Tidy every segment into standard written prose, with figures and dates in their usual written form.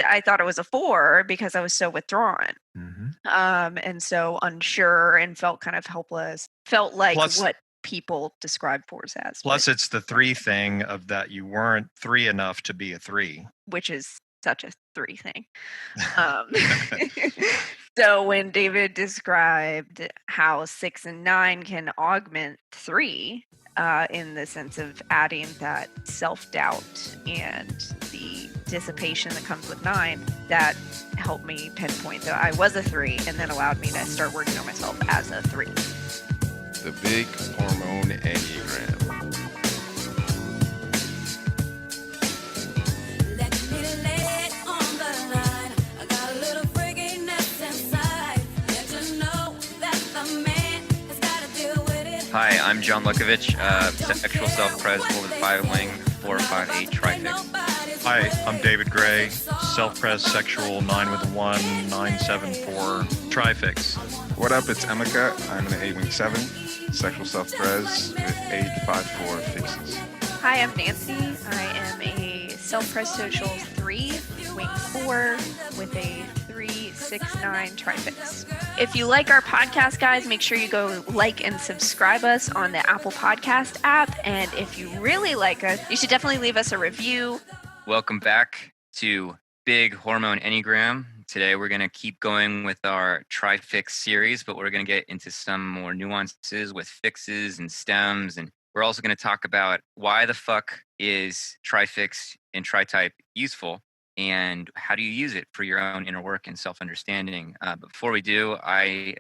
I thought it was a 4 because I was so withdrawn. And so unsure and felt kind of helpless. Felt like what people describe 4s as. Plus, it's the 3 thing of that you weren't 3 enough to be a 3. Which is such a 3 thing. So when David described how 6 and 9 can augment 3, in the sense of adding that self-doubt and the dissipation that comes with 9, that helped me pinpoint that I was a 3 and then allowed me to start working on myself as a 3. The big hormone Enneagram. Hi, I'm John Lukovich, sexual self-pres over the 5-wing 458 trifix. Hi, I'm David Gray, self-pres sexual 9 with a 1 974 trifix. What up? It's Emeka. I'm in the 8-wing 7, sexual self-pres with 854 fixes. Hi, I'm Nancy. I am a self-pres social 3, wing 4 with a 369 trifix. If you like our podcast, guys, make sure you go like and subscribe us on the Apple Podcast app. And if you really like us, you should definitely leave us a review. Welcome back to Big Hormone Enneagram. Today we're going to keep going with our TRI-FIX series, but we're going to get into some more nuances with fixes and stems. And we're also going to talk about why the fuck is TRI-FIX and TRI-type useful, and how do you use it for your own inner work and self-understanding. But before we do, I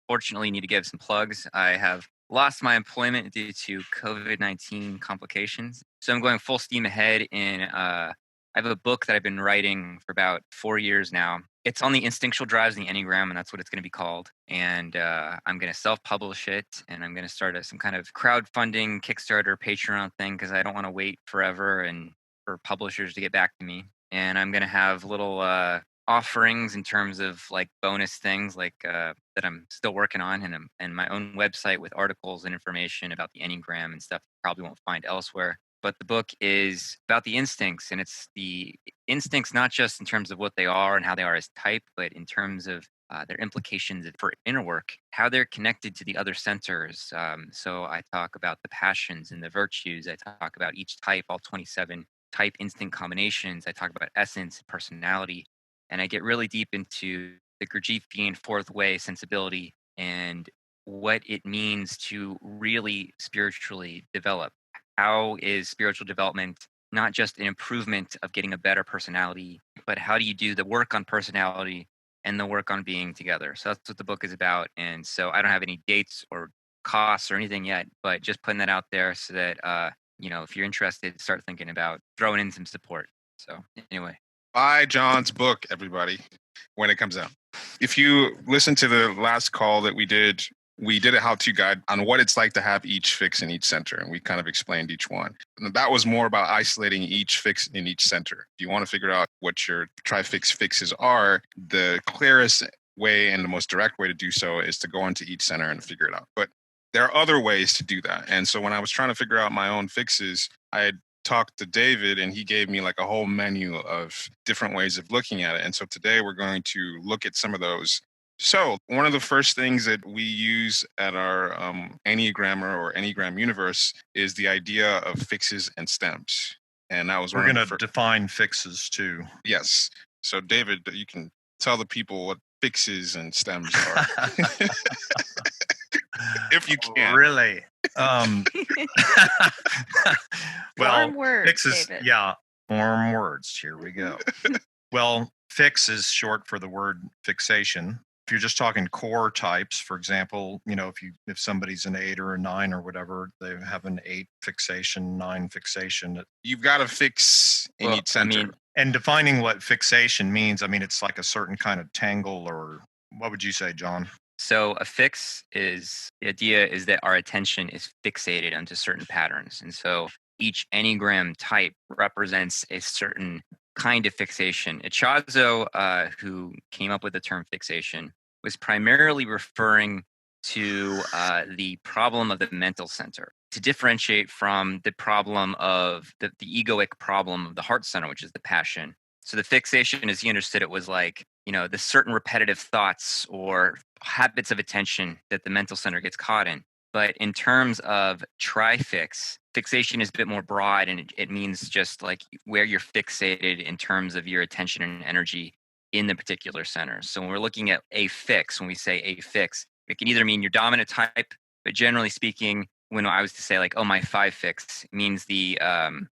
fortunately need to give some plugs. I have lost my employment due to COVID-19 complications. So I'm going full steam ahead I have a book that I've been writing for about 4 years now. It's on the instinctual drives in the Enneagram, and that's what it's going to be called. And I'm going to self-publish it, and I'm going to start some kind of crowdfunding, Kickstarter, Patreon thing, because I don't want to wait forever and for publishers to get back to me. And I'm going to have little offerings in terms of like bonus things like that I'm still working on, and my own website with articles and information about the Enneagram and stuff you probably won't find elsewhere. But the book is about the instincts, and it's the instincts not just in terms of what they are and how they are as type, but in terms of their implications for inner work, how they're connected to the other centers. So I talk about the passions and the virtues. I talk about each type, all 27 type instinct combinations. I talk about essence, personality, and I get really deep into the Gurdjieffian fourth way sensibility and what it means to really spiritually develop. How is spiritual development not just an improvement of getting a better personality, but how do you do the work on personality and the work on being together? So that's what the book is about. And so I don't have any dates or costs or anything yet, but just putting that out there so that if you're interested, start thinking about throwing in some support. So anyway. Buy John's book, everybody, when it comes out. If you listen to the last call that we did a how-to guide on what it's like to have each fix in each center, and we kind of explained each one. And that was more about isolating each fix in each center. If you want to figure out what your TRI-FIX fixes are, the clearest way and the most direct way to do so is to go into each center and figure it out. But there are other ways to do that. And so when I was trying to figure out my own fixes, I had talked to David and he gave me like a whole menu of different ways of looking at it. And so today we're going to look at some of those. So one of the first things that we use at our Enneagrammer or Enneagram universe is the idea of fixes and stems. And that was we're going to define fixes too. Yes. So David, you can tell the people what fixes and stems are. If you can. Really? Well, form words, fixes, David. Yeah, form words. Here we go. Well, fix is short for the word fixation. If you're just talking core types, for example, if somebody's an 8 or a 9 or whatever, they have an 8 fixation, 9 fixation. You've got to fix in each center. And defining what fixation means, it's like a certain kind of tangle, or what would you say, John? So a fix the idea is that our attention is fixated onto certain patterns. And so each Enneagram type represents a certain kind of fixation. Echazo, who came up with the term fixation, was primarily referring to the problem of the mental center to differentiate from the problem of the egoic problem of the heart center, which is the passion. So the fixation, as he understood it, was like, the certain repetitive thoughts or habits of attention that the mental center gets caught in. But in terms of trifix, fixation is a bit more broad, and it means just like where you're fixated in terms of your attention and energy in the particular center. So when we're looking at a fix, when we say a fix, it can either mean your dominant type, but generally speaking, when I was to say like, oh, my 5-fix, means the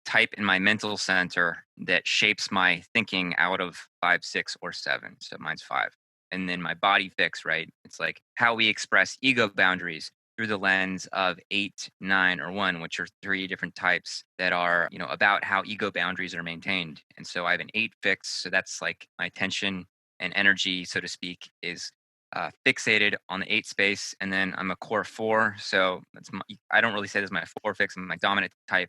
type in my mental center that shapes my thinking out of 5, 6, or 7. So mine's 5. And then my body fix, right? It's like how we express ego boundaries through the lens of 8, 9, or 1, which are 3 different types that are, about how ego boundaries are maintained. And so I have an 8 fix. So that's like my attention and energy, so to speak, is fixated on the 8 space, and then I'm a core 4. So I don't really say this is my 4 fix, I'm my dominant type,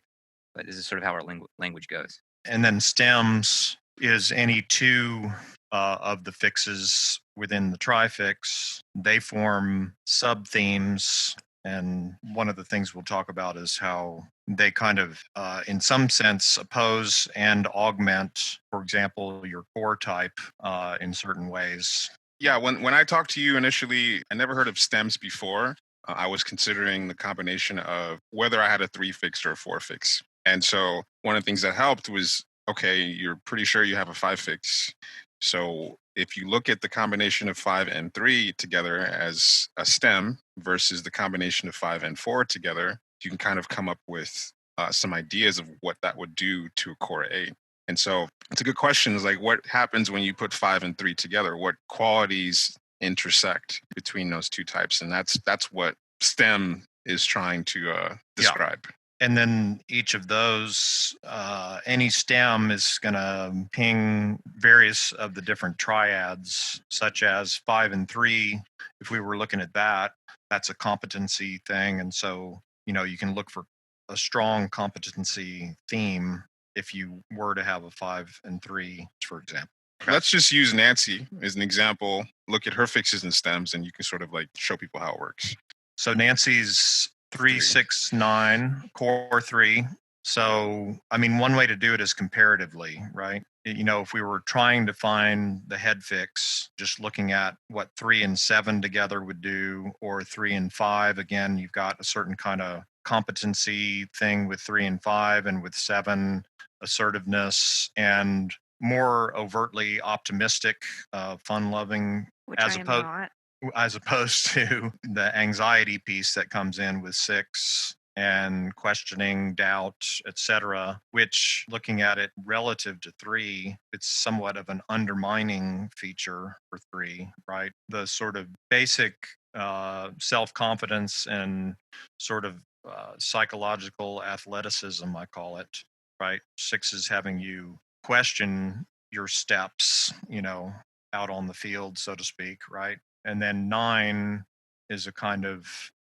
but this is sort of how our language goes. And then stems is any 2 of the fixes within the trifix. They form sub-themes. And one of the things we'll talk about is how they kind of, in some sense, oppose and augment, for example, your core type in certain ways. Yeah, when I talked to you initially, I never heard of stems before. I was considering the combination of whether I had a 3-fix or a 4-fix. And so one of the things that helped was, okay, you're pretty sure you have a 5-fix. So if you look at the combination of 5 and 3 together as a stem versus the combination of 5 and 4 together, you can kind of come up with some ideas of what that would do to a core 8. And so it's a good question. Is like, what happens when you put 5 and 3 together? What qualities intersect between those 2 types? And that's what STEM is trying to describe. And then each of those, any stem is going to ping various of the different triads, such as 5 and 3. If we were looking at that, that's a competency thing. And so, you can look for a strong competency theme if you were to have a 5 and 3, for example. Let's just use Nancy as an example. Look at her fixes and stems, and you can sort of like show people how it works. So Nancy's 3, 6, 9, core 3. So, one way to do it is comparatively, right? If we were trying to find the head fix, just looking at what 3 and 7 together would do, or 3 and 5, again, you've got a certain kind of competency thing with 3 and 5, and with 7, assertiveness, and more overtly optimistic, fun-loving, Which as I am opposed not. as opposed to the anxiety piece that comes in with 6 and questioning, doubt, etc., which, looking at it relative to 3, it's somewhat of an undermining feature for 3, right? The sort of basic self-confidence and sort of psychological athleticism, I call it, right? 6 is having you question your steps, out on the field, so to speak, right? And then 9 is a kind of,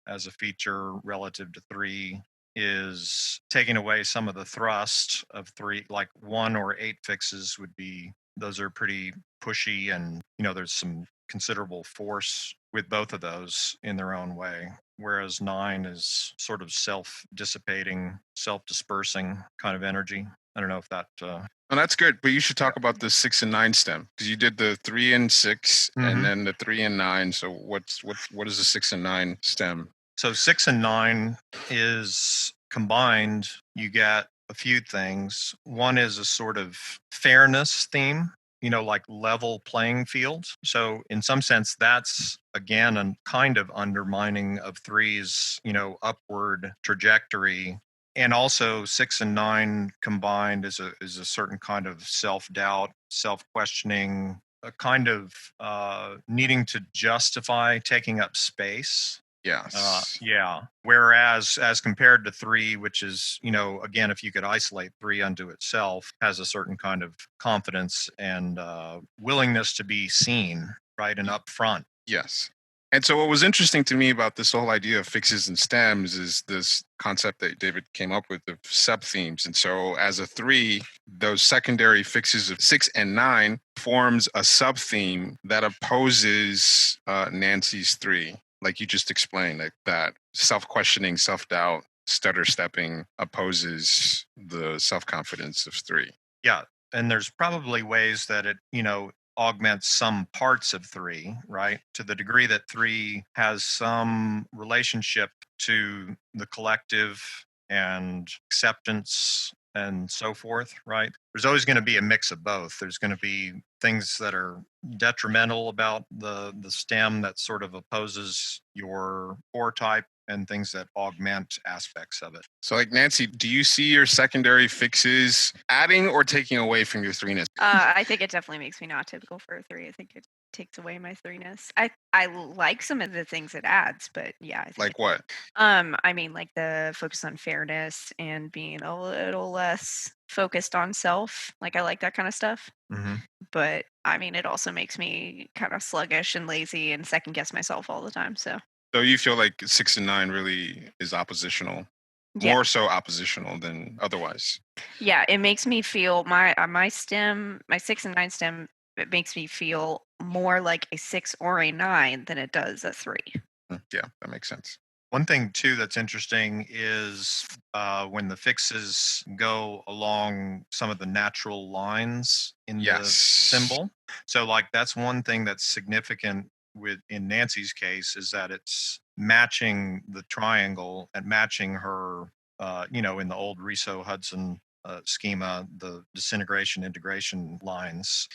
as a feature relative to 3, is taking away some of the thrust of 3, like 1 or 8 fixes would be, those are pretty pushy, and, there's some considerable force with both of those in their own way. Whereas 9 is sort of self-dissipating, self-dispersing kind of energy. I don't know if that... Oh, that's good, but you should talk about the 6 and 9 stem, because you did the 3 and 6, and then the 3 and 9. So what is the 6 and 9 stem? So 6 and 9 is combined. You get a few things. One is a sort of fairness theme, like level playing field. So in some sense, that's again a kind of undermining of 3's, upward trajectory. And also 6 and 9 combined is a certain kind of self-doubt, self-questioning, a kind of needing to justify taking up space. Yes. Yeah. Whereas as compared to 3, which is, again, if you could isolate 3 unto itself, has a certain kind of confidence and willingness to be seen, right, and upfront. Yes. And so what was interesting to me about this whole idea of fixes and stems is this concept that David came up with of sub-themes. And so as a 3, those secondary fixes of 6 and 9 forms a sub-theme that opposes Nancy's 3, like you just explained, like that self-questioning, self-doubt, stutter stepping opposes the self-confidence of 3. Yeah. And there's probably ways that it, augments some parts of 3, right? To the degree that 3 has some relationship to the collective and acceptance and so forth, right? There's always going to be a mix of both. There's going to be things that are detrimental about the stem that sort of opposes your core type, and things that augment aspects of it. So, like, Nancy, do you see your secondary fixes adding or taking away from your 3-ness? I think it definitely makes me not typical for a 3. I think it takes away my 3-ness. I like some of the things it adds, but yeah, I think Like what? I mean, like the focus on fairness and being a little less focused on self. Like I like that kind of stuff. Mm-hmm. But I mean, it also makes me kind of sluggish and lazy and second guess myself all the time. So So you feel like 6 and 9 really is oppositional, yeah, more so oppositional than otherwise. yeah, it makes me feel my stem, my 6 and 9 stem. It makes me feel more like a 6 or a 9 than it does a 3. Yeah, that makes sense. One thing too that's interesting is when the fixes go along some of the natural lines in the Yes. symbol. So like that's one thing that's significant in Nancy's case, is that it's matching the triangle and matching her, in the old Riso Hudson schema, the disintegration integration lines.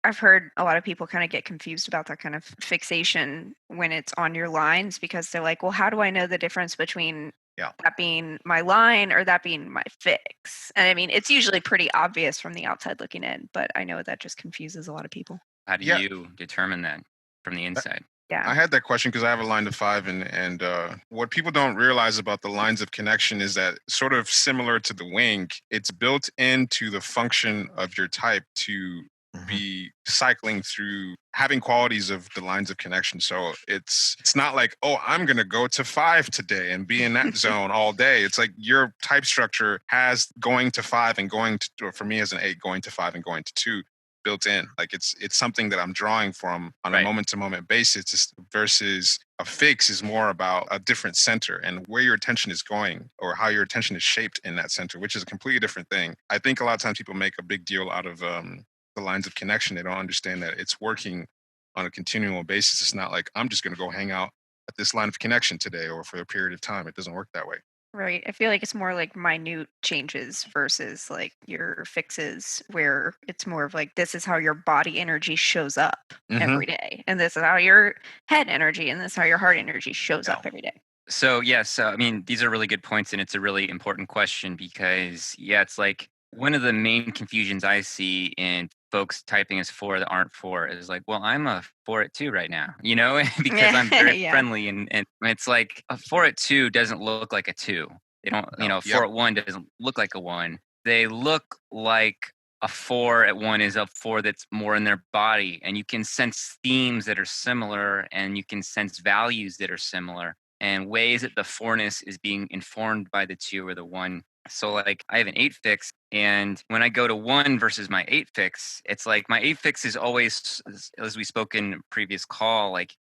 I've heard a lot of people kind of get confused about that kind of fixation when it's on your lines, because they're like, well, how do I know the difference between that being my line or that being my fix? And I mean, it's usually pretty obvious from the outside looking in, but I know that just confuses a lot of people. How do you determine that from the inside? Yeah. I had that question because I have a line to 5, and what people don't realize about the lines of connection is that, sort of similar to the wing, it's built into the function of your type to be cycling through, having qualities of the lines of connection. So it's not like, oh, I'm going to go to 5 today and be in that zone all day. It's like your type structure has going to 5 and going to, or for me as an 8, going to 5 and going to 2 built in. Like it's something that I'm drawing from on a moment to moment basis, versus a fix is more about a different center and where your attention is going, or how your attention is shaped in that center, which is a completely different thing. I think a lot of times people make a big deal out of the lines of connection. They don't understand that it's working on a continual basis. It's not like I'm just going to go hang out at this line of connection today or for a period of time. It doesn't work that way. Right. I feel like it's more like minute changes versus like your fixes, where it's more of like, this is how your body energy shows up every day. And this is how your head energy, and this is how your heart energy shows up every day. So, yes, I mean, these are really good points, and it's a really important question because, it's like one of the main confusions I see in folks typing as 4 that aren't 4 is like, well, I'm a 4 at 2 right now, because I'm very friendly. And it's like a 4 at 2 doesn't look like a 2. They don't, 4 at 1 doesn't look like a 1. They look like a 4 at 1 is a 4 that's more in their body. And you can sense themes that are similar, and you can sense values that are similar, and ways that the 4-ness is being informed by the 2 or the 1. So like I have an 8 fix, and when I go to 1 versus my 8 fix, it's like my 8 fix is always, as we spoke in previous call, like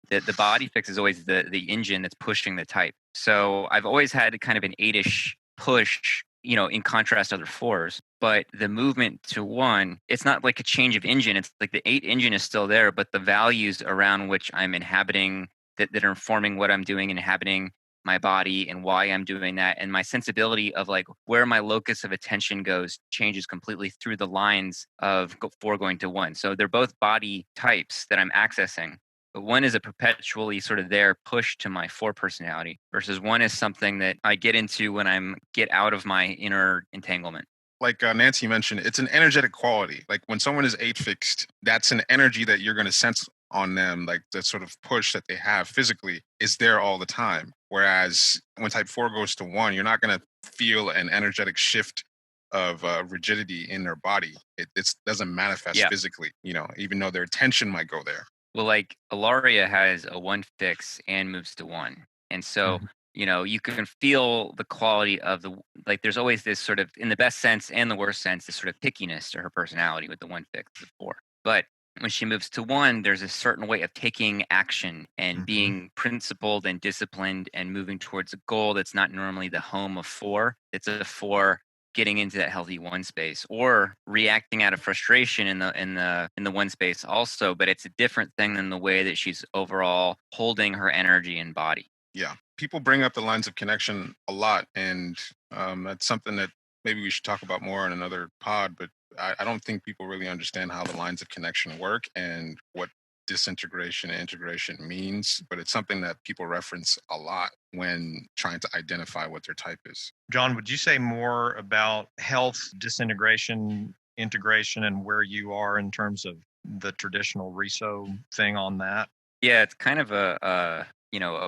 the body fix is always the engine that's pushing the type. So I've always had kind of an 8-ish push, in contrast to other 4s. But the movement to 1, it's not like a change of engine. It's like the 8 engine is still there, but the values around which I'm inhabiting, that are informing what I'm doing, inhabiting my body and why I'm doing that, and my sensibility of like where my locus of attention goes changes completely through the lines of 4 going to 1. So they're both body types that I'm accessing, but 1 is a perpetually sort of there push to my 4 personality, versus 1 is something that I get into when I'm get out of my inner entanglement. Like Nancy mentioned, it's an energetic quality. Like when someone is 8 fixed, that's an energy that you're going to sense on them, like the sort of push that they have physically is there all the time. Whereas when type 4 goes to 1, you're not going to feel an energetic shift of rigidity in their body. It doesn't manifest physically, even though their attention might go there. Well, like Ilaria has a 1 fix and moves to 1. And so, you can feel the quality of like there's always this sort of, in the best sense and the worst sense, this sort of pickiness to her personality with the 1 fix, the 4. But when she moves to 1, there's a certain way of taking action and being principled and disciplined and moving towards a goal that's not normally the home of 4. It's a 4 getting into that healthy one space, or reacting out of frustration in the one space also, but it's a different thing than the way that she's overall holding her energy and body. Yeah, people bring up the lines of connection a lot, and that's something that maybe we should talk about more in another pod. But I don't think people really understand how the lines of connection work and what disintegration and integration means. But it's something that people reference a lot when trying to identify what their type is. John, would you say more about health, disintegration, integration, and where you are in terms of the traditional RESO thing on that? Yeah, it's kind of a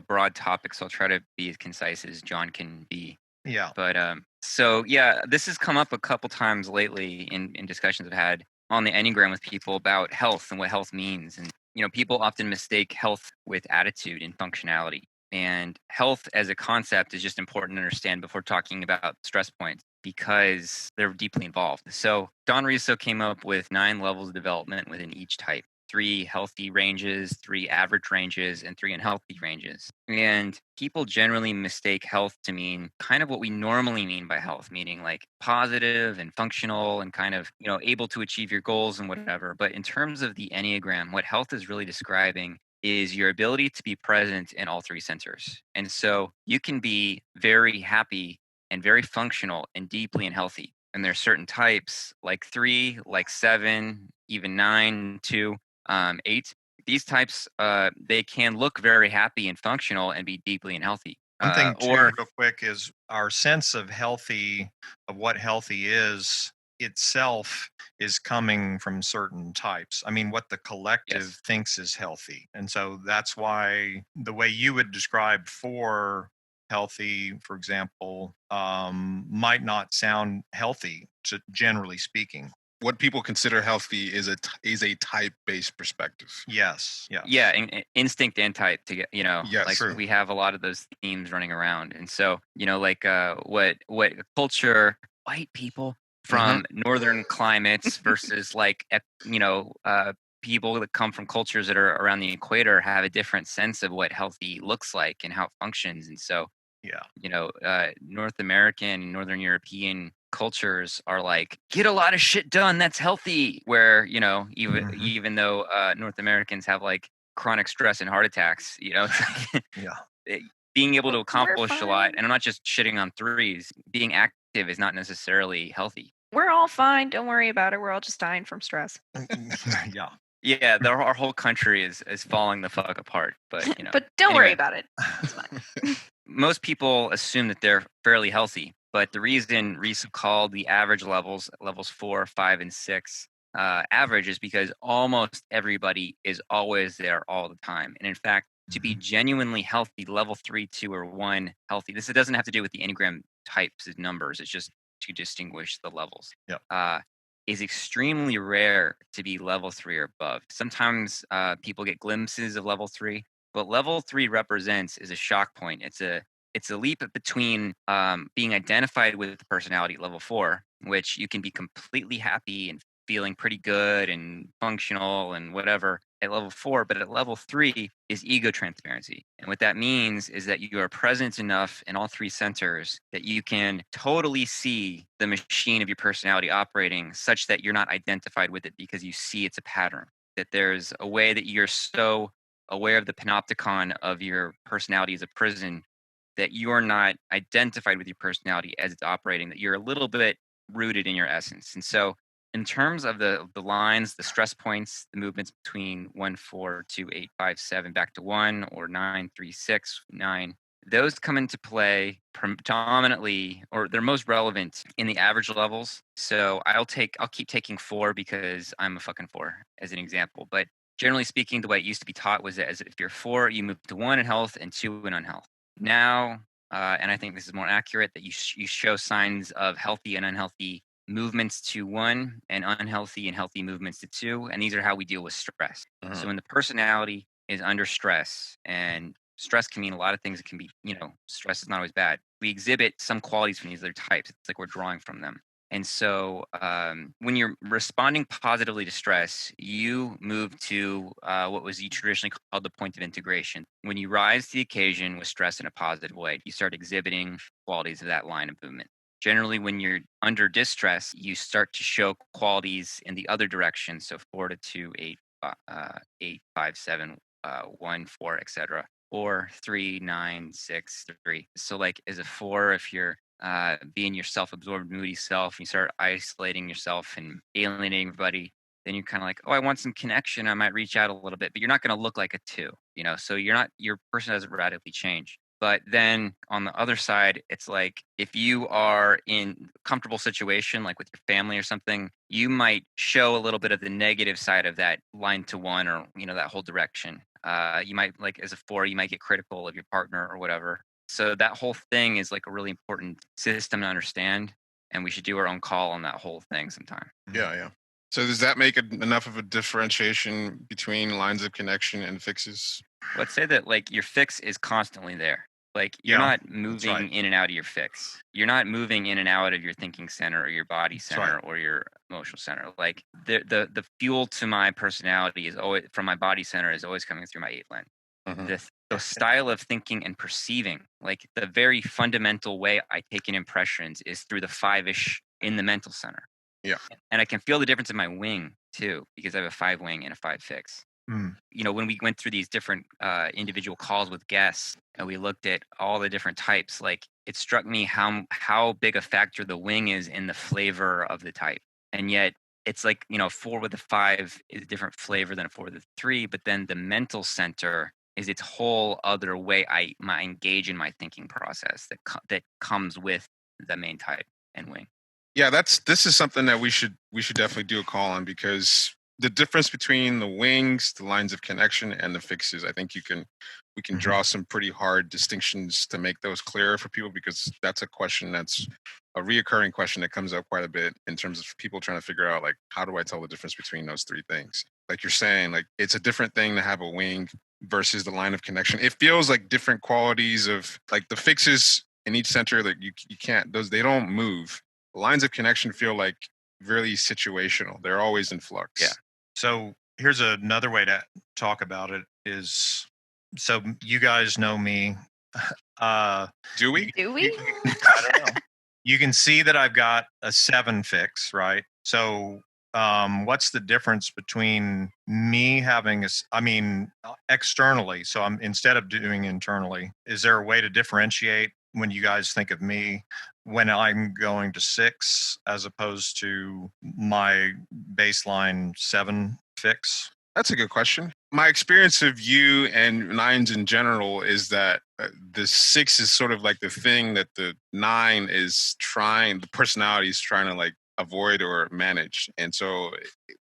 broad topic, so I'll try to be as concise as John can be. Yeah. But so yeah, this has come up a couple times lately in discussions I've had on the Enneagram with people about health and what health means. And people often mistake health with attitude and functionality. And health as a concept is just important to understand before talking about stress points, because they're deeply involved. So Don Riso came up with 9 levels of development within each type: 3 healthy ranges, 3 average ranges, and 3 unhealthy ranges. And people generally mistake health to mean kind of what we normally mean by health, meaning like positive and functional and kind of, able to achieve your goals and whatever. But in terms of the Enneagram, what health is really describing is your ability to be present in all 3 centers. And so you can be very happy and very functional and deeply and healthy. And there are certain types like 3, like 7, even 9, 2, 8. These types, they can look very happy and functional and be deeply and healthy. One thing too, Or real quick, is our sense of what healthy is itself is coming from certain types. I mean, what the collective Yes. thinks is healthy. And so that's why the way you would describe 4 healthy, for example, might not sound healthy, generally speaking. What people consider healthy is a type-based perspective. Yes. yeah, instinct and type to get, Yes, like true. we have a lot of those themes running around. And so, like what culture, white people from northern climates versus like people that come from cultures that are around the equator have a different sense of what healthy looks like and how it functions. And so, Yeah. North American and Northern European cultures are like, get a lot of shit done, that's healthy. Where, even though North Americans have like chronic stress and heart attacks, it's like Yeah. being able to We're accomplish a lot. fine. And I'm not just shitting on 3s. Being active is not necessarily healthy. We're all fine. Don't worry about it. We're all just dying from stress. Yeah. Yeah, our whole country is falling the fuck apart. But But don't worry anyway. about it. It's fine. Most people assume that they're fairly healthy, but the reason Risa called the average levels 4, 5, and 6 average is because almost everybody is always there all the time. And in fact, to be genuinely healthy, level 3, 2, or 1 healthy, this doesn't have to do with the Enneagram types and numbers. It's just to distinguish the levels. Yep. Is extremely rare to be level 3 or above. Sometimes people get glimpses of level 3. What level 3 represents is a shock point. It's a leap between being identified with the personality at level 4, which you can be completely happy and feeling pretty good and functional and whatever at level 4, but at level 3 is ego transparency. And what that means is that you are present enough in all 3 centers that you can totally see the machine of your personality operating such that you're not identified with it because you see it's a pattern. That there's a way that you're so aware of the panopticon of your personality as a prison that you're not identified with your personality as it's operating, that you're a little bit rooted in your essence. And so in terms of the lines, the stress points, the movements between 1, 4, 2, 8, 5, 7, back to 1, or 9, 3, 6, 9, those come into play predominantly, or they're most relevant in the average levels. So I'll keep taking 4 because I'm a fucking 4 as an example. But generally speaking, the way it used to be taught was that as if you're 4, you move to 1 in health and 2 in unhealth. Now, and I think this is more accurate, that you show signs of healthy and unhealthy movements to 1 and unhealthy and healthy movements to 2. And these are how we deal with stress. So when the personality is under stress, and stress can mean a lot of things. It can be, stress is not always bad. We exhibit some qualities from these other types. It's like we're drawing from them. And so when you're responding positively to stress, you move to what was traditionally called the point of integration. When you rise to the occasion with stress in a positive way, you start exhibiting qualities of that line of movement. generally when you're under distress, you start to show qualities in the other direction. So 4 to 2, 8, 8, 5, 7, 1, 4, etc. Or 3, 9, 6, 3. So like as a 4, if you're being your self-absorbed, moody self, you start isolating yourself and alienating everybody, then you're kind of like, oh, I want some connection. I might reach out a little bit, but you're not going to look like a 2, so your person doesn't radically change. But then on the other side, it's like if you are in a comfortable situation, like with your family or something, you might show a little bit of the negative side of that line to 1 or, that whole direction. You might, like as a 4, you might get critical of your partner or whatever. So that whole thing is like a really important system to understand. And we should do our own call on that whole thing sometime. Yeah. So does that make enough of a differentiation between lines of connection and fixes? Let's say that like your fix is constantly there. Like you're Yeah, not moving in and out of your fix. You're not moving in and out of your thinking center or your body center or your emotional center. Like the fuel to my personality is always from my body center is always coming through my 8 lens. Mhm. The style of thinking and perceiving, like the very fundamental way I take in impressions is through the 5-ish in the mental center. Yeah. And I can feel the difference in my wing too, because I have a 5 wing and a 5 fix. Mm. When we went through these different individual calls with guests and we looked at all the different types, like it struck me how big a factor the wing is in the flavor of the type. And yet it's like, 4 with a 5 is a different flavor than a 4 with a 3, but then the mental center is its whole other way I engage in my thinking process that comes with the main type and wing. Yeah, this is something that we should definitely do a call on, because the difference between the wings, the lines of connection, and the fixes, I think we can draw some pretty hard distinctions to make those clearer for people, because that's a question that's a reoccurring question that comes up quite a bit in terms of people trying to figure out, like, how do I tell the difference between those 3 things? Like you're saying, like it's a different thing to have a wing versus the line of connection. It feels like different qualities of, like, the fixes in each center that you can't, they don't move. Lines of connection feel like really situational. They're always in flux. Yeah. So here's another way to talk about it is, so you guys know me. Do we? Do we? I don't know. You can see that I've got a 7 fix, right? So what's the difference between me having externally? So I'm, instead of doing internally, is there a way to differentiate when you guys think of me when I'm going to 6 as opposed to my baseline 7 fix? That's a good question. My experience of you and 9s in general is that the 6 is sort of like the thing that the 9 is trying, the personality is trying to like avoid or manage. And so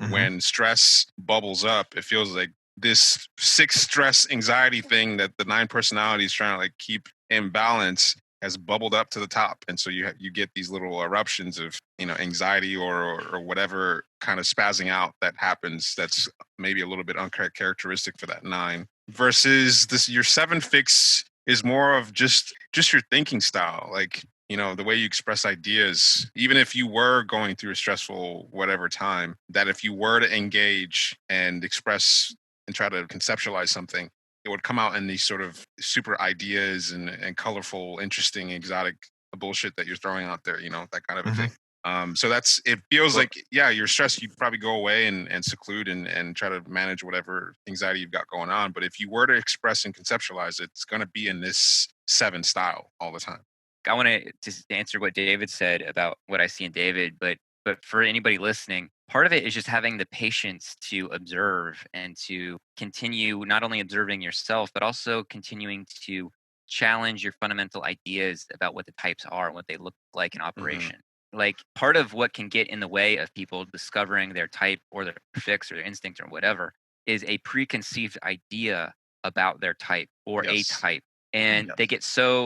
when stress bubbles up, it feels like this 6 stress anxiety thing that the 9 personality is trying to like keep in balance has bubbled up to the top. And so you get these little eruptions of, anxiety or whatever kind of spazzing out that happens that's maybe a little bit uncharacteristic for that 9, versus your 7 fix is more of just your thinking style. Like, the way you express ideas, even if you were going through a stressful whatever time, that if you were to engage and express and try to conceptualize something, it would come out in these sort of super ideas and colorful, interesting, exotic bullshit that you're throwing out there, that kind of a thing. So it feels like, yeah, you're stressed, you probably go away and seclude and try to manage whatever anxiety you've got going on. But if you were to express and conceptualize it, it's going to be in this 7 style all the time. I want to just answer what David said about what I see in David, but for anybody listening, part of it is just having the patience to observe and to continue not only observing yourself, but also continuing to challenge your fundamental ideas about what the types are and what they look like in operation. Like part of what can get in the way of people discovering their type or their fix or their instinct or whatever is a preconceived idea about their type or a type. And they get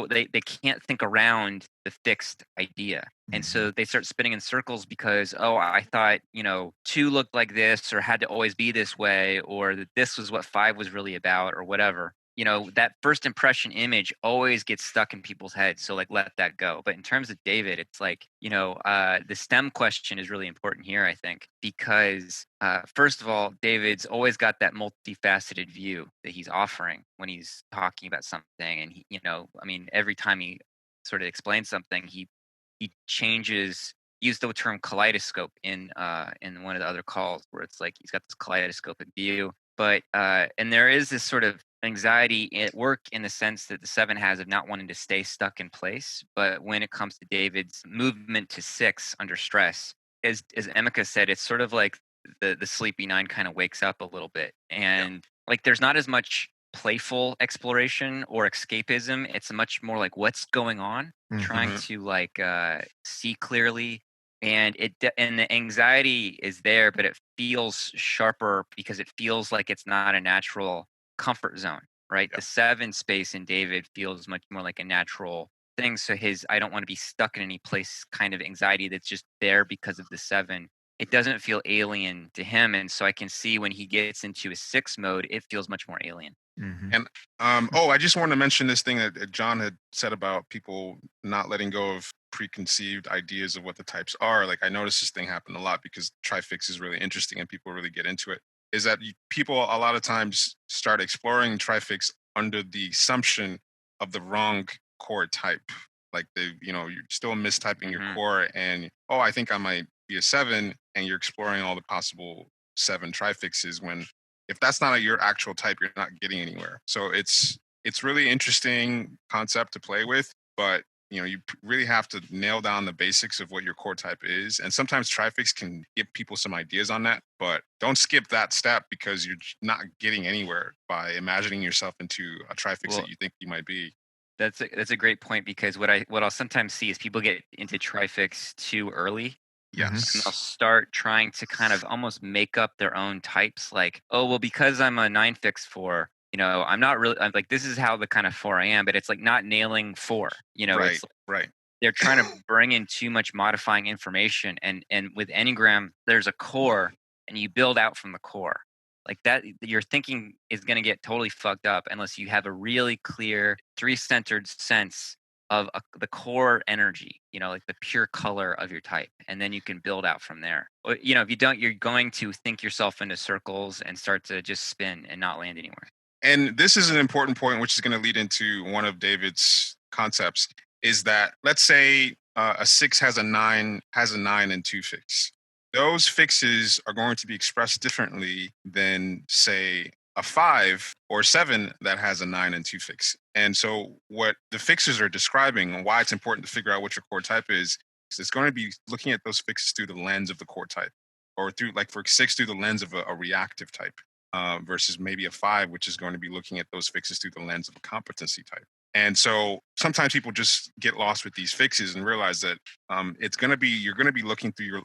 they can't think around the fixed idea. And so they start spinning in circles because, oh, I thought, 2 looked like this or had to always be this way, or that this was what 5 was really about or whatever. That first impression image always gets stuck in people's heads. So like, let that go. But in terms of David, it's like, the STEM question is really important here, I think, because first of all, David's always got that multifaceted view that he's offering when he's talking about something. And he, every time he sort of explains something, he he changes. Used the term kaleidoscope in one of the other calls, where it's like he's got this kaleidoscopic view. But and there is this sort of anxiety at work in the sense that the 7 has of not wanting to stay stuck in place. But when it comes to David's movement to 6 under stress, as Emeka said, it's sort of like the sleepy 9 kind of wakes up a little bit, and like there's not as much playful exploration or escapism. It's much more like what's going on, trying to like see clearly. And and the anxiety is there, but it feels sharper because it feels like it's not a natural comfort zone, right? Yep. The 7 space in David feels much more like a natural thing. So his I don't want to be stuck in any place kind of anxiety that's just there because of the 7. It doesn't feel alien to him. And so I can see when he gets into his 6 mode, it feels much more alien. And I just wanted to mention this thing that John had said about people not letting go of preconceived ideas of what the types are. Like I noticed this thing happen a lot because trifix is really interesting and people really get into it. Is that people a lot of times start exploring trifix under the assumption of the wrong core type. Like you're still mistyping your core, and I think I might be a 7, and you're exploring all the possible 7 trifixes when if that's not your actual type, you're not getting anywhere. So it's really interesting concept to play with, but you really have to nail down the basics of what your core type is. And sometimes trifix can give people some ideas on that, but don't skip that step because you're not getting anywhere by imagining yourself into a trifix that you think you might be. That's a great point, because what I'll sometimes see is people get into trifix too early. Yes. And they'll start trying to kind of almost make up their own types. Like, oh, well, because I'm a 9 fix 4, I'm not really, I'm like, this is how the kind of 4 I am, but it's like not nailing 4, Right, it's like, right. they're trying to bring in too much modifying information. And with Enneagram, there's a core and you build out from the core. Like that, your thinking is going to get totally fucked up unless you have a really clear 3-centered sense of the core energy, like the pure color of your type. And then you can build out from there. If you don't, you're going to think yourself into circles and start to just spin and not land anywhere. And this is an important point, which is going to lead into one of David's concepts, is that let's say a 6 has a 9 and 2 fix. Those fixes are going to be expressed differently than, say, a 5 or 7 that has a 9 and 2 fix. And so what the fixes are describing and why it's important to figure out what your core type is it's going to be looking at those fixes through the lens of the core type, or through, like for 6, through the lens of a reactive type, versus maybe a 5, which is going to be looking at those fixes through the lens of a competency type. And so sometimes people just get lost with these fixes and realize that you're going to be looking through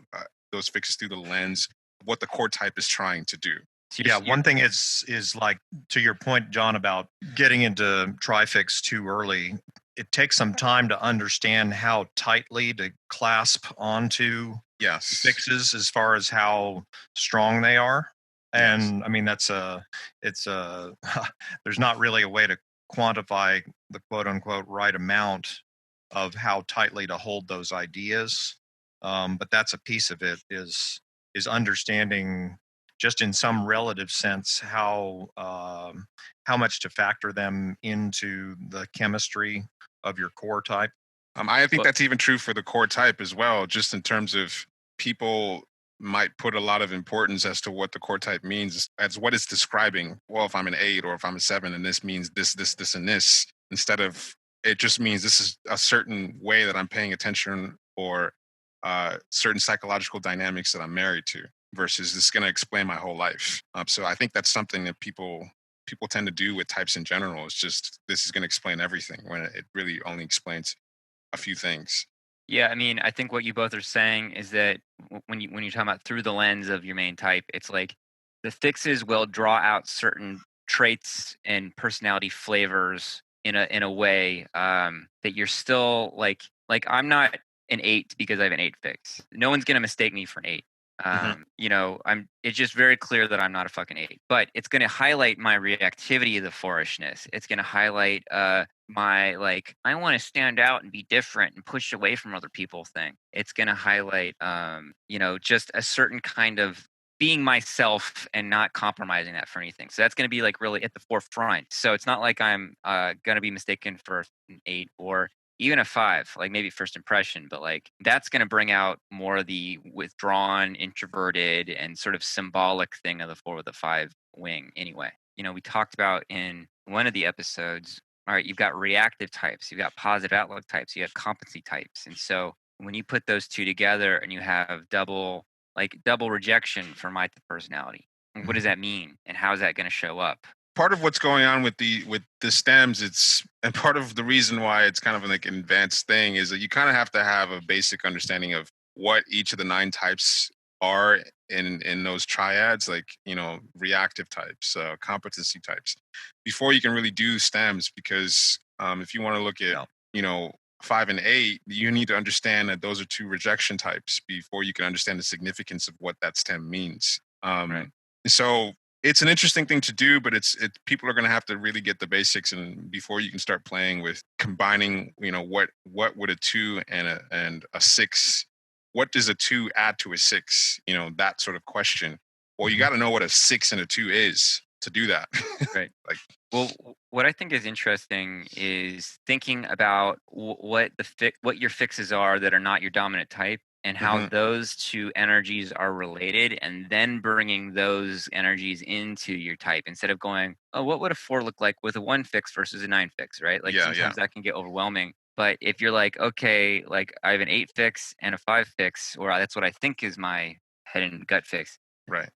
those fixes through the lens of what the core type is trying to do. Yeah, one thing is like, to your point, John, about getting into trifix too early. It takes some time to understand how tightly to clasp onto fixes as far as how strong they are. And I mean, there's not really a way to quantify the quote unquote right amount of how tightly to hold those ideas. But that's a piece of it is understanding, just in some relative sense, how much to factor them into the chemistry of your core type. I think that's even true for the core type as well, just in terms of people might put a lot of importance as to what the core type means as what it's describing. Well, if I'm an 8 or if I'm a 7 and this means this, and this, instead of it just means this is a certain way that I'm paying attention, or certain psychological dynamics that I'm married to, versus this is going to explain my whole life. So I think that's something that people tend to do with types in general. It's just, this is going to explain everything when it really only explains a few things. Yeah, I mean, I think what you both are saying is that when you're talking about through the lens of your main type, it's like the fixes will draw out certain traits and personality flavors in a way that you're still like I'm not an 8 because I have an 8 fix. No one's gonna mistake me for an 8. It's just very clear that I'm not a fucking 8, but it's going to highlight my reactivity of the 4-ishness. It's going to highlight my I want to stand out and be different and push away from other people thing. It's going to highlight just a certain kind of being myself and not compromising that for anything. So that's going to be really at the forefront. So it's not like I'm going to be mistaken for an 8, or even a 5, like maybe first impression, but like that's going to bring out more of the withdrawn, introverted, and sort of symbolic thing of the 4 with the 5 wing anyway. We talked about in one of the episodes, all right, you've got reactive types, you've got positive outlook types, you have competency types. And so when you put those two together and you have double rejection for my personality, what does that mean? And how is that going to show up? Part of what's going on with the stems, and part of the reason why it's kind of like an advanced thing is that you kind of have to have a basic understanding of what each of the 9 types are in those triads, like reactive types, competency types, before you can really do stems. Because if you want to look at 5 and 8, you need to understand that those are 2 rejection types before you can understand the significance of what that stem means. Right. So it's an interesting thing to do, but people are going to have to really get the basics, and before you can start playing with combining, what would a 2 and a 6, what does a 2 add to a 6? That sort of question. Well, you got to know what a 6 and a 2 is to do that. Right. Well, what I think is interesting is thinking about what your fixes are that are not your dominant type, and how those 2 energies are related, and then bringing those energies into your type instead of going, oh, what would a 4 look like with a 1 fix versus a 9 fix, right? Like sometimes that can get overwhelming. But if you're like, okay, like I have an 8 fix and a 5 fix, or that's what I think is my head and gut fix. Right.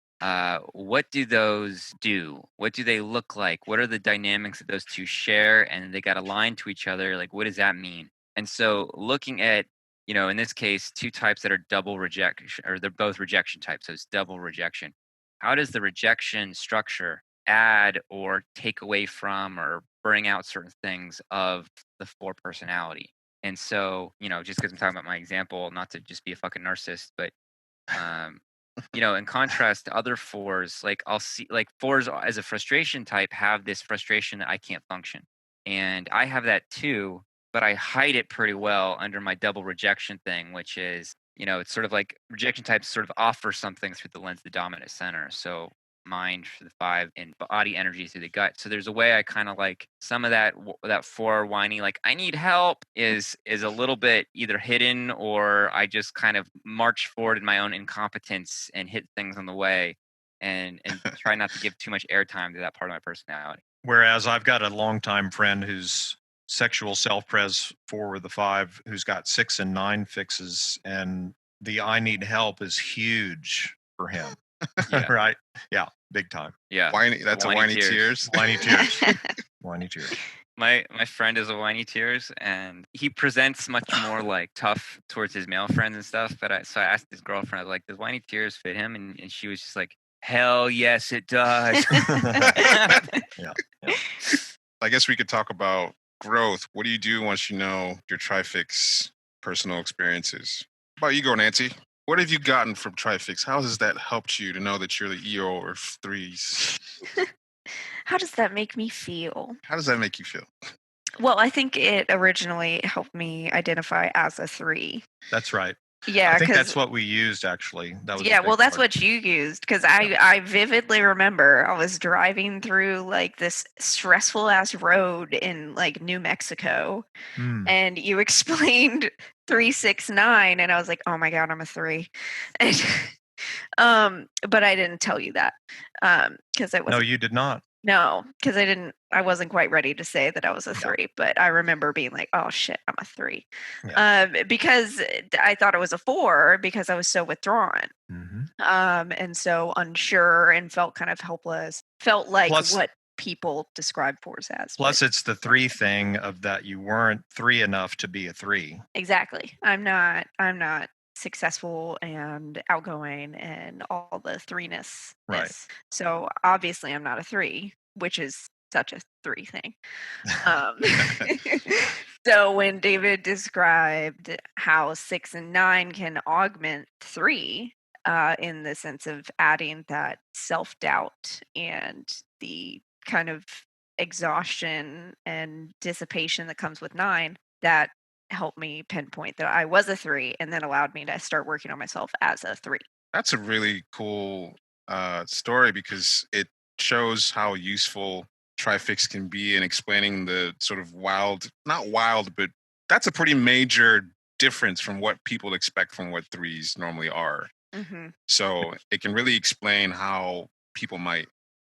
What do those do? What do they look like? What are the dynamics that those 2 share? And they got aligned to each other. Like, what does that mean? And so looking at, in this case, 2 types that are double rejection, or they're both rejection types. So it's double rejection. How does the rejection structure add or take away from or bring out certain things of the 4 personality? And so, just because I'm talking about my example, not to just be a fucking narcissist, but in contrast to other 4s, like I'll see like 4s as a frustration type have this frustration that I can't function. And I have that too, but I hide it pretty well under my double rejection thing, which is, it's sort of like rejection types sort of offer something through the lens of the dominant center. So mind for the 5 and body energy through the gut. So there's a way I kind of like some of that 4 whiny, like I need help is a little bit either hidden, or I just kind of march forward in my own incompetence and hit things on the way and try not to give too much airtime to that part of my personality. Whereas I've got a longtime friend who's sexual self-pres 4 with the 5, who's got 6 and 9 fixes, and the I need help is huge for him. Yeah. Right? Yeah, big time. Yeah. That's a whiny tears. Whiny tears. Whiny tears. My friend is a whiny tears, and he presents much more like tough towards his male friends and stuff. But so I asked his girlfriend, I was like, does whiny tears fit him? And she was just like, hell yes, it does. Yeah. I guess we could talk about growth. What do you do once you know your TRI-FIX personal experiences? How about you go, Nancy? What have you gotten from TRI-FIX? How has that helped you to know that you're the EO or 3s? How does that make me feel? How does that make you feel? Well, I think it originally helped me identify as a 3. That's right. Yeah, I think that's what we used, actually. That was yeah, well, that's what you used, because I vividly remember I was driving through like this stressful ass road in like New Mexico, and you explained 369, and I was like, oh my god, I'm a 3. And, but I didn't tell you that because I was No, you did not. No, because I wasn't quite ready to say that I was a 3, but I remember being like, oh shit, I'm a 3. Yeah. Because I thought it was a 4 because I was so withdrawn. And so unsure and felt kind of helpless. Felt like what people describe 4s as. Plus, it's the 3 thing of that you weren't 3 enough to be a 3. Exactly. I'm not successful and outgoing and all the 3-ness. Right. So obviously I'm not a 3, which is such a 3 thing. So when David described how 6 and 9 can augment 3 in the sense of adding that self-doubt and the kind of exhaustion and dissipation that comes with 9, that helped me pinpoint that I was a 3, and then allowed me to start working on myself as a 3. That's a really cool story, because it shows how useful TRI-FIX can be in explaining the sort of not wild, but that's a pretty major difference from what people expect from what threes normally are. Mm-hmm. So it can really explain how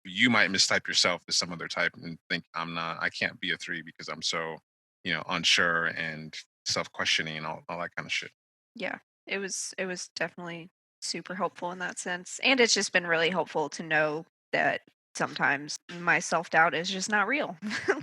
you might mistype yourself as some other type and think I can't be a 3 because I'm so, unsure and self-questioning and all that kind of shit. Yeah, it was definitely super helpful in that sense. And it's just been really helpful to know that sometimes my self-doubt is just not real.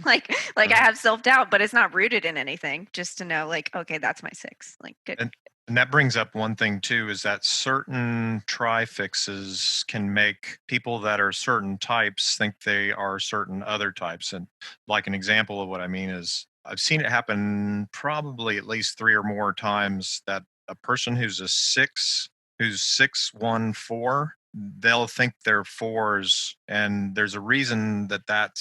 like I have self-doubt, but it's not rooted in anything. Just to know, like, okay, that's my 6. Like, good. And that brings up one thing too, is that certain trifixes can make people that are certain types think they are certain other types. And like an example of what I mean is I've seen it happen probably at least 3 or more times that a person who's a 6, who's 614, they'll think they're 4s, and there's a reason that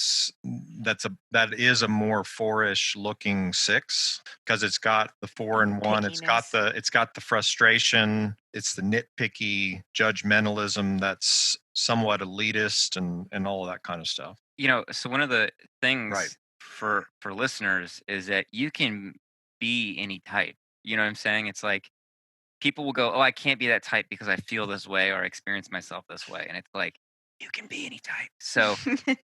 is a more 4-ish looking 6, because it's got the 4 and 1, it's got the frustration, it's the nitpicky judgmentalism that's somewhat elitist, and all of that kind of stuff. So one of the things Right. for listeners is that you can be any type. You know what I'm saying? It's like people will go, "Oh, I can't be that type because I feel this way or I experience myself this way." And it's like, you can be any type. So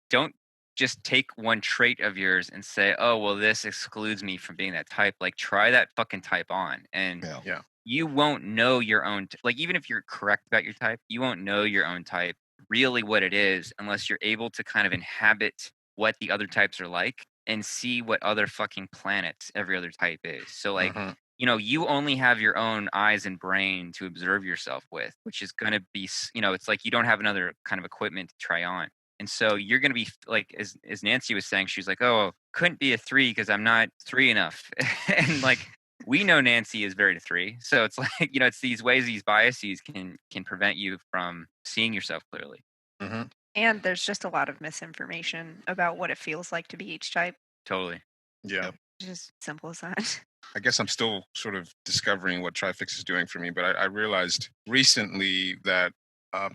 don't just take one trait of yours and say, "Oh, well, this excludes me from being that type." Like, try that fucking type on, and Yeah. you won't know your own. Like, even if you're correct about your type, you won't know your own type really what it is unless you're able to kind of inhabit what the other types are like and see what other fucking planets every other type is. So, like, you only have your own eyes and brain to observe yourself with, which is going to be, it's like you don't have another kind of equipment to try on. And so you're going to be like, as Nancy was saying, she's like, "Oh, couldn't be a 3 because I'm not 3 enough." And like, we know Nancy is very 3. So it's like, it's these ways, these biases can prevent you from seeing yourself clearly. Mm-hmm. And there's just a lot of misinformation about what it feels like to be each type. Totally. Yeah. Just simple as that. I guess I'm still sort of discovering what Trifix is doing for me, but I realized recently that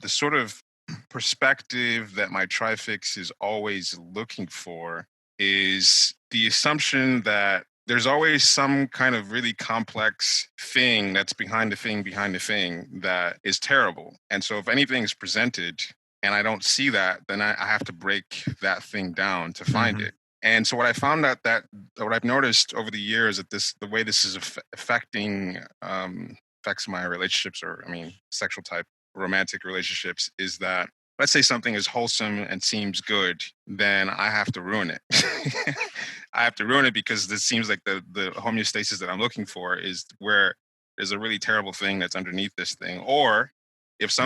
the sort of perspective that my Trifix is always looking for is the assumption that there's always some kind of really complex thing that's behind the thing that is terrible. And so if anything is presented and I don't see that, then I have to break that thing down to find it. And so what I found out that what I've noticed over the years that the way this is affects my relationships, or sexual type romantic relationships, is that let's say something is wholesome and seems good, then I have to ruin it. I have to ruin it because this seems like the homeostasis that I'm looking for is where there's a really terrible thing that's underneath this thing. Or if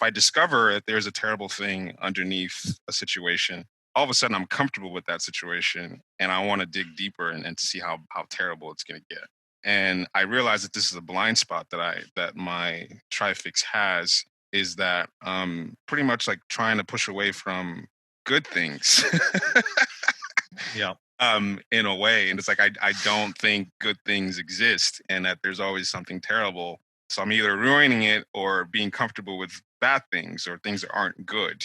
I discover that there's a terrible thing underneath a situation, all of a sudden I'm comfortable with that situation and I want to dig deeper and see how terrible it's going to get. And I realize that this is a blind spot that my Trifix has, is that pretty much like trying to push away from good things. Yeah. In a way. And it's like I don't think good things exist and that there's always something terrible. So I'm either ruining it or being comfortable with bad things or things that aren't good.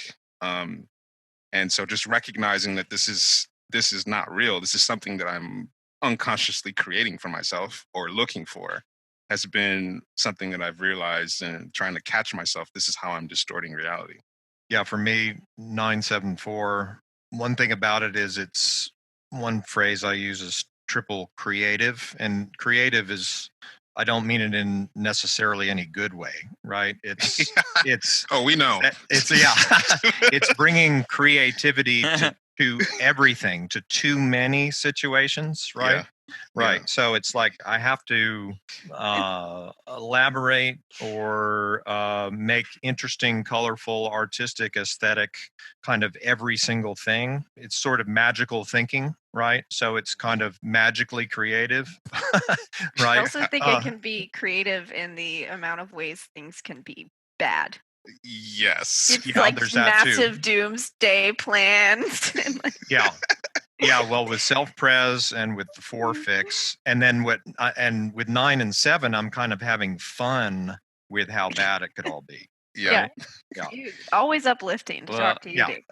And so just recognizing that this is not real, this is something that I'm unconsciously creating for myself or looking for, has been something that I've realized, and trying to catch myself. This is how I'm distorting reality. Yeah, for me, 974, one thing about it is it's one phrase I use is triple creative. And creative is, I don't mean it in necessarily any good way, right? It's oh, we know. It's bringing creativity to everything, to too many situations, right? Yeah. Right. Yeah. So it's like I have to elaborate or make interesting, colorful, artistic, aesthetic kind of every single thing. It's sort of magical thinking, right? So it's kind of magically creative, right? I also think it can be creative in the amount of ways things can be bad. Yes. It's like massive doomsday plans. Yeah. Yeah, well, with self-pres and with the 4 fix, and then with 9 and 7, I'm kind of having fun with how bad it could all be. Yeah. Always uplifting to talk to you, David.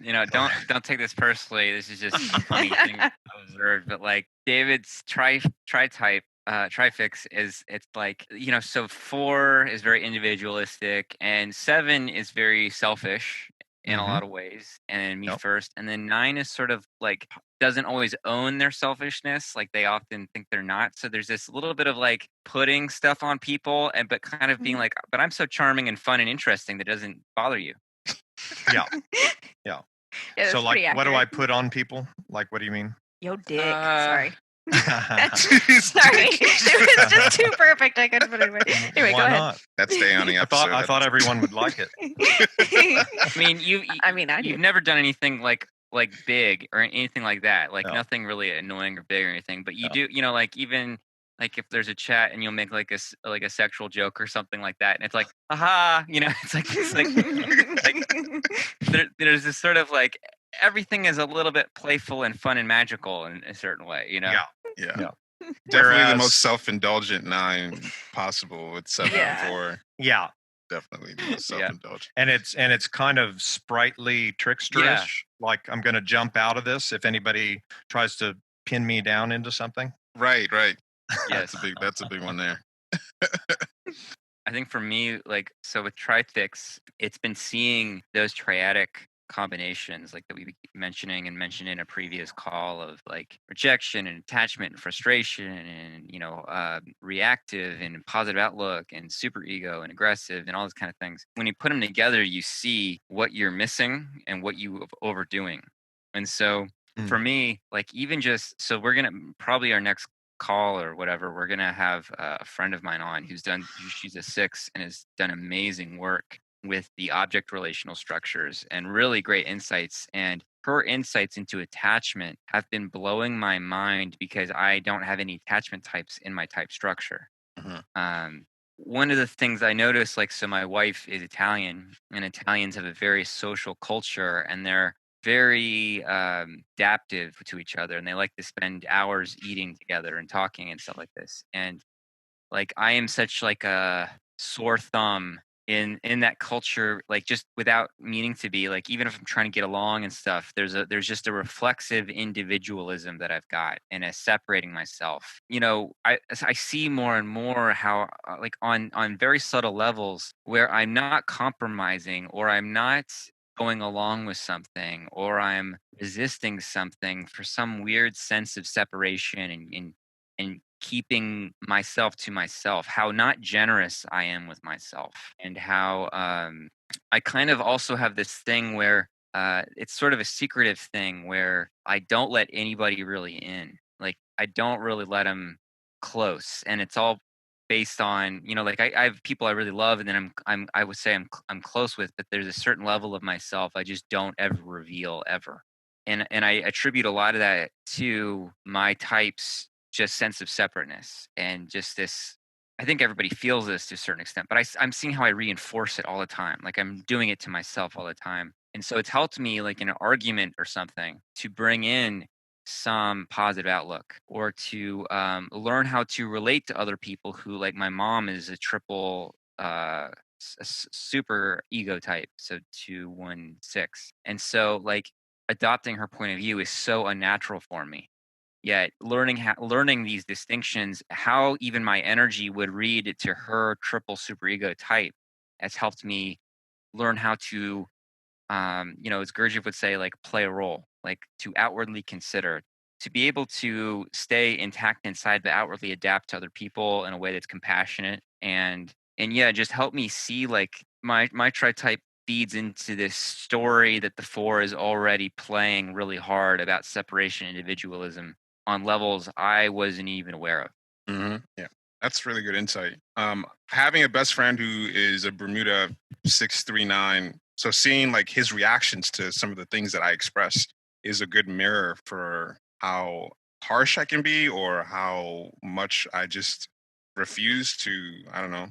don't take this personally. This is just a funny thing I observed. But like David's tri-type trifix it's like, so 4 is very individualistic and 7 is very selfish in a lot of ways, and me Yep. first, and then 9 is sort of like doesn't always own their selfishness, like they often think they're not. So there's this little bit of like putting stuff on people and but kind of being like, but I'm so charming and fun and interesting that doesn't bother you. Yeah. Yeah, So that's like, pretty what do I accurate. put on people? Like, what do you mean? Yo, dick. Uh, Sorry. His Sorry. dick. It was just too perfect. I couldn't put it away. Anyway, Why go ahead. not? That's stay on the I episode. thought everyone would like it. I mean, I do. you've never done anything like big or anything like that, like No. nothing really annoying or big or anything, but you No. do, like even like if there's a chat and you'll make like a sexual joke or something like that, and it's like, haha, it's like there's this sort of like everything is a little bit playful and fun and magical in a certain way, Yeah. Yeah. Yeah. Definitely the Whereas- most self-indulgent 9 possible with 7 Yeah. and 4. Yeah. Definitely the most Yeah. self-indulgent. And it's kind of sprightly tricksterish. Like, I'm going to jump out of this if anybody tries to pin me down into something. Right. Yes. That's a big one there. I think for me, like, so with trifix, it's been seeing those triadic combinations like that we keep mentioning and mentioned in a previous call of like rejection and attachment and frustration and reactive and positive outlook and super ego and aggressive and all those kind of things. When you put them together, you see what you're missing and what you are overdoing. And so for me, like, even just so we're gonna probably our next call or whatever, we're gonna have a friend of mine on she's a 6 and has done amazing work with the object relational structures and really great insights. And her insights into attachment have been blowing my mind because I don't have any attachment types in my type structure. One of the things I noticed, like, so my wife is Italian, and Italians have a very social culture, and they're very adaptive to each other, and they like to spend hours eating together and talking and stuff like this. And like, I am such like a sore thumb in that culture, like, just without meaning to be, like, even if I'm trying to get along and stuff, there's just a reflexive individualism that I've got and a separating myself. I see more and more how like on very subtle levels where I'm not compromising or I'm not going along with something or I'm resisting something for some weird sense of separation and keeping myself to myself, how not generous I am with myself, and how I kind of also have this thing where it's sort of a secretive thing where I don't let anybody really in. Like, I don't really let them close, and it's all based on, like, I have people I really love, and then I would say I'm close with, but there's a certain level of myself I just don't ever reveal ever. And I attribute a lot of that to my type's just sense of separateness and just this. I think everybody feels this to a certain extent, but I'm seeing how I reinforce it all the time. Like, I'm doing it to myself all the time. And so it's helped me, like in an argument or something, to bring in some positive outlook or to learn how to relate to other people who, like, my mom is a triple super ego type, so 2, 1, 6. And so, like, adopting her point of view is so unnatural for me. Yet learning these distinctions, how even my energy would read to her triple superego type, has helped me learn how to, as Gurdjieff would say, like, play a role, like, to outwardly consider, to be able to stay intact inside, but outwardly adapt to other people in a way that's compassionate and yeah, just help me see, like, my tri-type feeds into this story that the 4 is already playing really hard about separation and individualism on levels I wasn't even aware of. Yeah, that's really good insight. Having a best friend who is a Bermuda 639, so seeing like his reactions to some of the things that I express is a good mirror for how harsh I can be or how much I just refuse to, I don't know,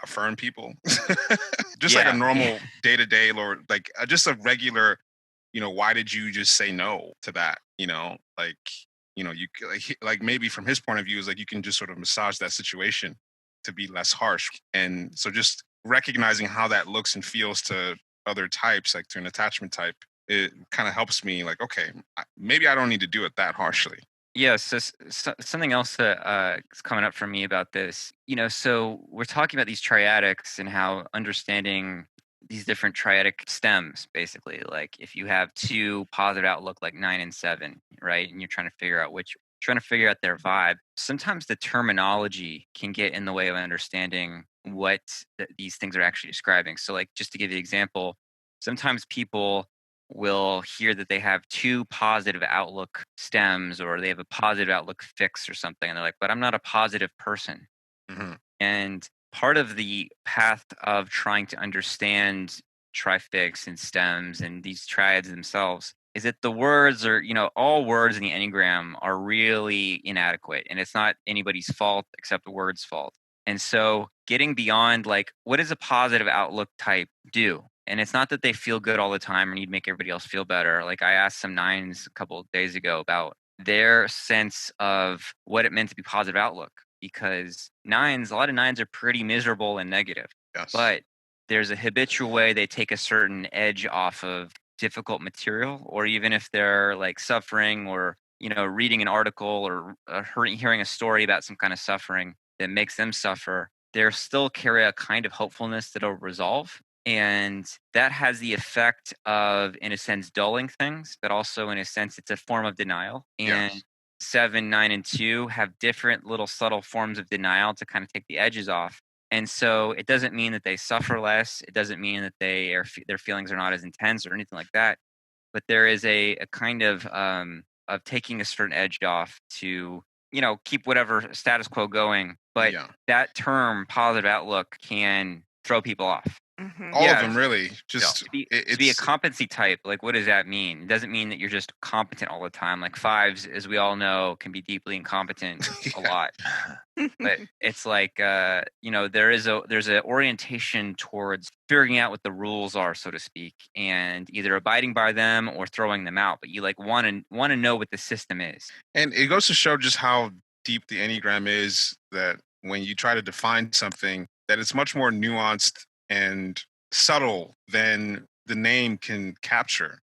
affirm people. Just like a normal day-to-day, or like just a regular, why did you just say no to that? Like, you like maybe from his point of view is like you can just sort of massage that situation to be less harsh. And so just recognizing how that looks and feels to other types, like to an attachment type, it kind of helps me like, okay, maybe I don't need to do it that harshly. Yeah, so something else that is coming up for me about this, so we're talking about these triadics and how understanding these different triadic stems, basically, like if you have two positive outlook, like 9 and 7, right, and you're trying to figure out their vibe. Sometimes the terminology can get in the way of understanding what these things are actually describing. So, like, just to give you an example, sometimes people will hear that they have two positive outlook stems or they have a positive outlook fix or something. And they're like, but I'm not a positive person. Hmm. And part of the path of trying to understand trifix and stems and these triads themselves is that the words are, all words in the Enneagram are really inadequate. And it's not anybody's fault except the word's fault. And so getting beyond, like, what does a positive outlook type do? And it's not that they feel good all the time or need to make everybody else feel better. Like, I asked some 9s a couple of days ago about their sense of what it meant to be positive outlook, because a lot of 9s are pretty miserable and negative. Yes. But there's a habitual way they take a certain edge off of difficult material, or even if they're like suffering or, reading an article or hearing a story about some kind of suffering that makes them suffer, they'll still carry a kind of hopefulness that'll resolve. And that has the effect of, in a sense, dulling things, but also in a sense, it's a form of denial. And Yes. 7, 9, and 2 have different little subtle forms of denial to kind of take the edges off. And so it doesn't mean that they suffer less. It doesn't mean that their feelings are not as intense or anything like that. But there is a kind of taking a certain edge off to, keep whatever status quo going. But Yeah. that term, positive outlook, can throw people off. Mhm. All Yeah. of them really. Just To be a it's competency type, like, what does that mean? It doesn't mean that you're just competent all the time. Like 5s, as we all know, can be deeply incompetent a yeah. lot. But it's like, there's an orientation towards figuring out what the rules are, so to speak, and either abiding by them or throwing them out. But you like want to know what the system is. And it goes to show just how deep the Enneagram is, that when you try to define something, that it's much more nuanced and subtle than the name can capture.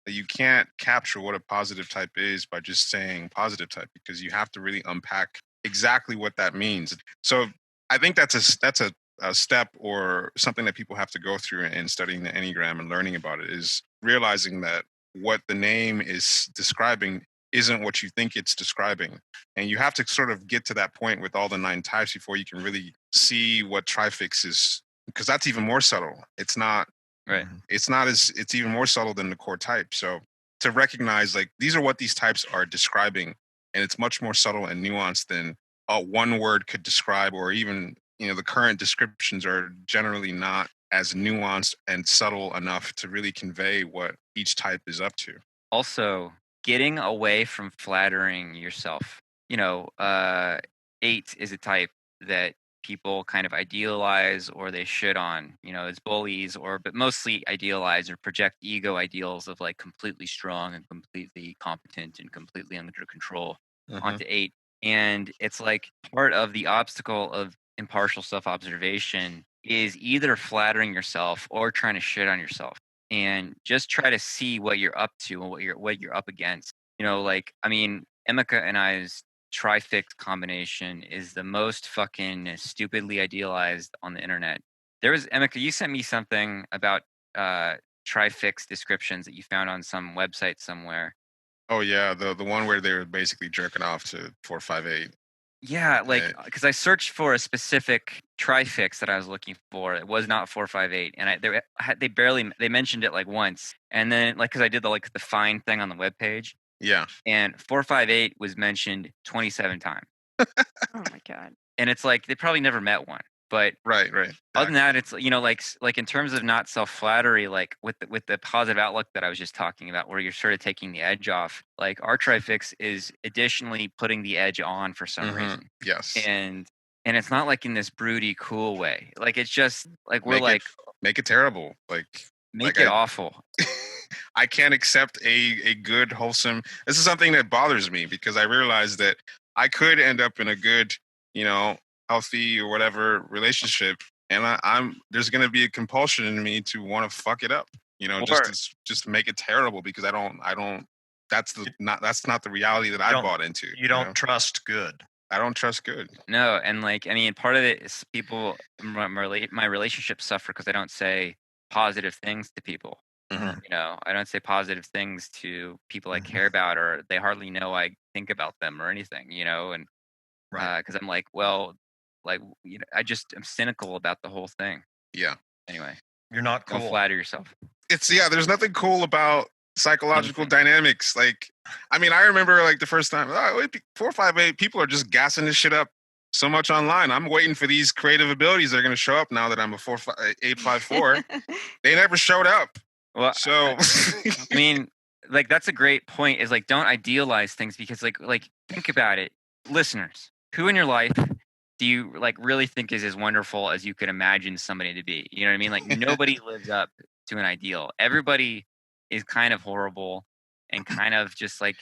That you can't capture what a positive type is by just saying positive type, because you have to really unpack exactly what that means. So I think that's a step or something that people have to go through in studying the Enneagram and learning about it, is realizing that what the name is describing isn't what you think it's describing. And you have to sort of get to that point with all the 9 types before you can really see what trifix is, because that's even more subtle. It's not Right. it's even more subtle than the core type. So to recognize, like, these are what these types are describing, and it's much more subtle and nuanced than one word could describe, or even, the current descriptions are generally not as nuanced and subtle enough to really convey what each type is up to. Also, getting away from flattering yourself. 8 is a type that people kind of idealize or they shit on, as bullies, but mostly idealize or project ego ideals of like completely strong and completely competent and completely under control onto 8. And it's like part of the obstacle of impartial self-observation is either flattering yourself or trying to shit on yourself, and just try to see what you're up to and what you're up against. Emeka and I's trifix combination is the most fucking stupidly idealized on the internet. There was, Emeka, you sent me something about trifix descriptions that you found on some website somewhere. Oh yeah, the one where they were basically jerking off to 458. Yeah, like, because I searched for a specific trifix that I was looking for. It was not 458, and they mentioned it like once, and then like, because I did the find thing on the webpage, Yeah. and 458 was mentioned 27 times, Oh my god. and it's like they probably never met one. But Right. other than that, it's like in terms of not self-flattery, like with the positive outlook that I was just talking about, where you're sort of taking the edge off. Like, our trifix is additionally putting the edge on for some reason. Yes. And it's not like in this broody cool way. Like, it's just like we're make it terrible. Like, make it awful. I can't accept a good, wholesome. This is something that bothers me, because I realize that I could end up in a good, healthy or whatever relationship, and I'm there's going to be a compulsion in me to want to fuck it up. You know, Or- just make it terrible because I don't. That's not the reality that I don't- bought into. You don't know? trust good. I don't trust good. No, and like I mean, part of it is people my relationships suffer because I don't say positive things to people. Mhm. You know, I don't say positive things to people I Mhm. care about, or they hardly know I think about them or anything. You know, and Right. because I'm like, well, like you know, I'm cynical about the whole thing. Yeah. Anyway, You're not don't cool. flatter yourself. There's nothing cool about psychological Anything. dynamics. Like, I mean, I remember like the first time, 458 people are just gassing this shit up so much online. I'm waiting for these creative abilities that are going to show up now that I'm a 854. They never showed up. Well, So, I mean, like that's a great point. Is like don't idealize things because like think about it, listeners. Who in your life do you like really think is as wonderful as you could imagine somebody to be? You know what I mean? Like nobody lives up to an ideal. Everybody is kind of horrible and kind of just like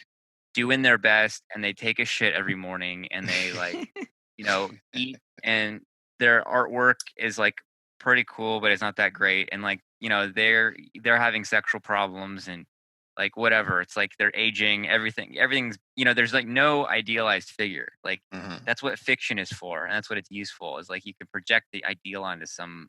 doing their best, and they take a shit every morning, and they like you know eat, and their artwork is like pretty cool, but it's not that great, and like you know they're having sexual problems and like whatever. It's like they're aging. Everything's you know. There's like no idealized figure. Like Mhm. that's what fiction is for, and that's what it's useful. Is like you can project the ideal onto some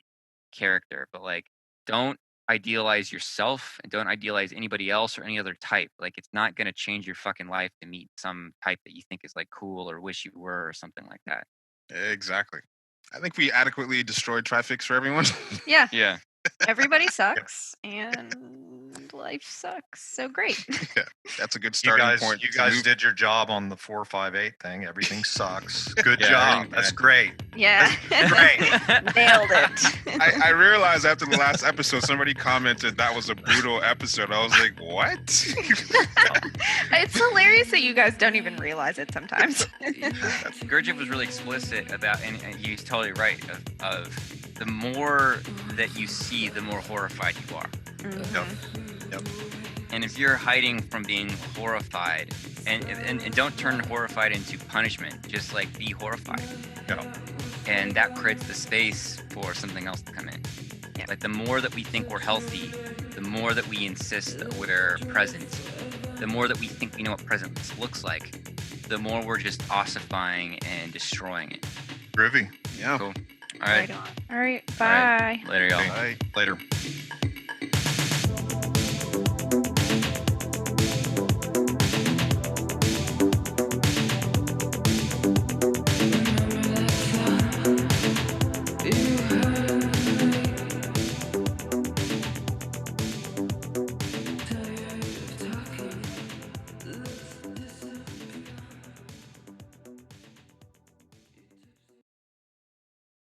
character, but like don't idealize yourself and don't idealize anybody else or any other type. Like it's not going to change your fucking life to meet some type that you think is like cool or wish you were or something like that. Exactly. I think we adequately destroyed Trifix for everyone. Yeah, Yeah. everybody sucks and life sucks. So great. That's a good You starting point. you to guys move- did your job on the 458 thing. Everything sucks. Good Yeah, job. everything That's bad. great. Yeah. Great. Nailed it. I realized after the last episode, somebody commented that was a brutal episode. I was like, what? It's hilarious that you guys don't even realize it sometimes. Gurdjieff was really explicit about, and he's totally right, of the more that you see, the more horrified you are. Mhm. And if you're hiding from being horrified, and don't turn horrified into punishment, just like be horrified. Yeah. And that creates the space for something else to come in. Yeah. Like the more that we think we're healthy, the more that we insist that we're present, the more that we think we know what presence looks like, the more we're just ossifying and destroying it. Groovy. Yeah. Cool. All right. Right on. All right. All right. Bye. Later, y'all. Bye. Later.